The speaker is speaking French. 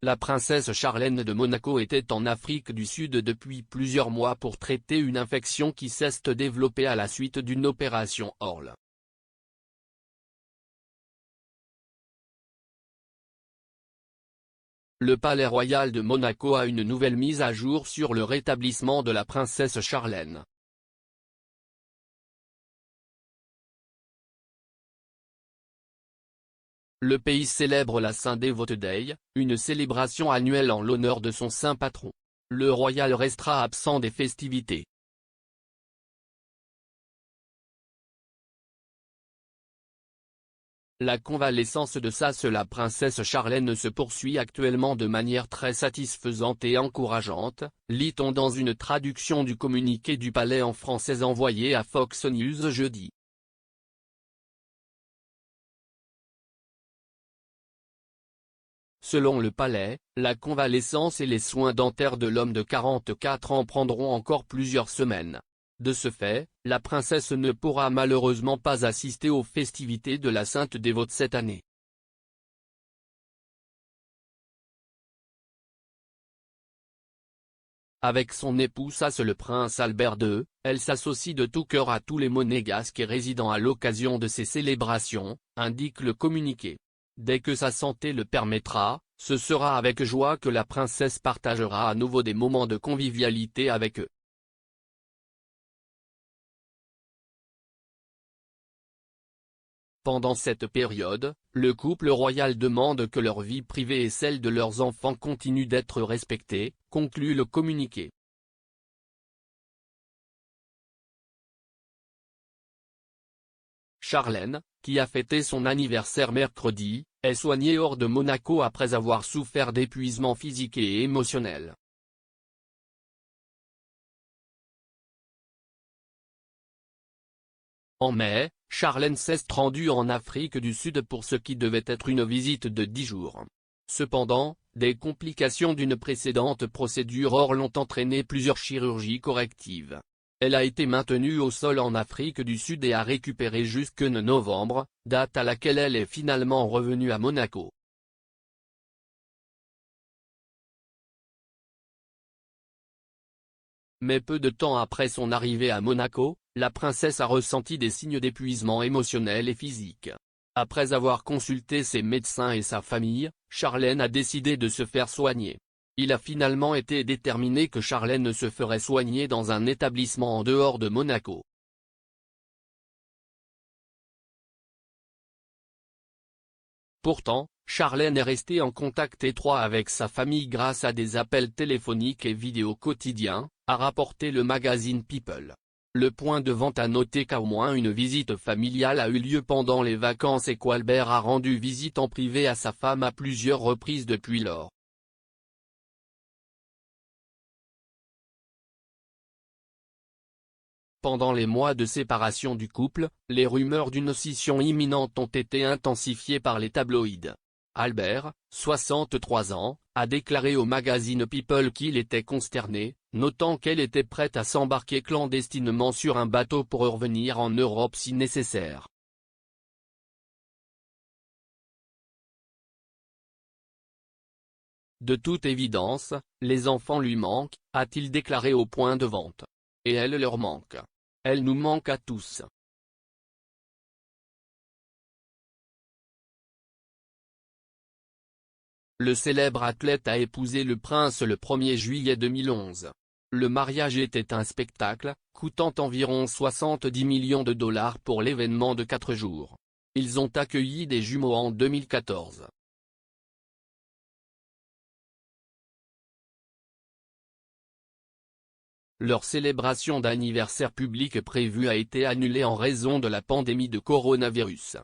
La princesse Charlène de Monaco était en Afrique du Sud depuis plusieurs mois pour traiter une infection qui s'est développée à la suite d'une opération Orle. Le Palais Royal de Monaco a une nouvelle mise à jour sur le rétablissement de la princesse Charlène. Le pays célèbre la Saint-Devote Day, une célébration annuelle en l'honneur de son saint patron. Le royal restera absent des festivités. La convalescence de la princesse Charlène se poursuit actuellement de manière très satisfaisante et encourageante, lit-on dans une traduction du communiqué du palais en français envoyé à Fox News jeudi. Selon le palais, la convalescence et les soins dentaires de l'homme de 44 ans prendront encore plusieurs semaines. De ce fait, la princesse ne pourra malheureusement pas assister aux festivités de la Sainte Dévote cette année. Avec son époux le prince Albert II, elle s'associe de tout cœur à tous les monégasques et résidents à l'occasion de ces célébrations, indique le communiqué. Dès que sa santé le permettra, ce sera avec joie que la princesse partagera à nouveau des moments de convivialité avec eux. Pendant cette période, le couple royal demande que leur vie privée et celle de leurs enfants continuent d'être respectées, conclut le communiqué. Charlène, qui a fêté son anniversaire mercredi, est soignée hors de Monaco après avoir souffert d'épuisement physique et émotionnel. En mai, Charlène s'est rendue en Afrique du Sud pour ce qui devait être une visite de 10 jours. Cependant, des complications d'une précédente procédure Orle l'ont entraîné plusieurs chirurgies correctives. Elle a été maintenue au sol en Afrique du Sud et a récupéré jusque novembre, date à laquelle elle est finalement revenue à Monaco. Mais peu de temps après son arrivée à Monaco, la princesse a ressenti des signes d'épuisement émotionnel et physique. Après avoir consulté ses médecins et sa famille, Charlène a décidé de se faire soigner. Il a finalement été déterminé que Charlène se ferait soigner dans un établissement en dehors de Monaco. Pourtant, Charlène est restée en contact étroit avec sa famille grâce à des appels téléphoniques et vidéos quotidiens, a rapporté le magazine People. Le Point de Vente a noté qu'au moins une visite familiale a eu lieu pendant les vacances et qu'Albert a rendu visite en privé à sa femme à plusieurs reprises depuis lors. Pendant les mois de séparation du couple, les rumeurs d'une scission imminente ont été intensifiées par les tabloïds. Albert, 63 ans, a déclaré au magazine People qu'il était consterné, notant qu'elle était prête à s'embarquer clandestinement sur un bateau pour revenir en Europe si nécessaire. De toute évidence, les enfants lui manquent, a-t-il déclaré au Point de Vente. Et elle leur manque. Elle nous manque à tous. Le célèbre athlète a épousé le prince le 1er juillet 2011. Le mariage était un spectacle, coûtant environ 70 millions de dollars pour l'événement de 4 jours. Ils ont accueilli des jumeaux en 2014. Leur célébration d'anniversaire public prévue a été annulée en raison de la pandémie de coronavirus.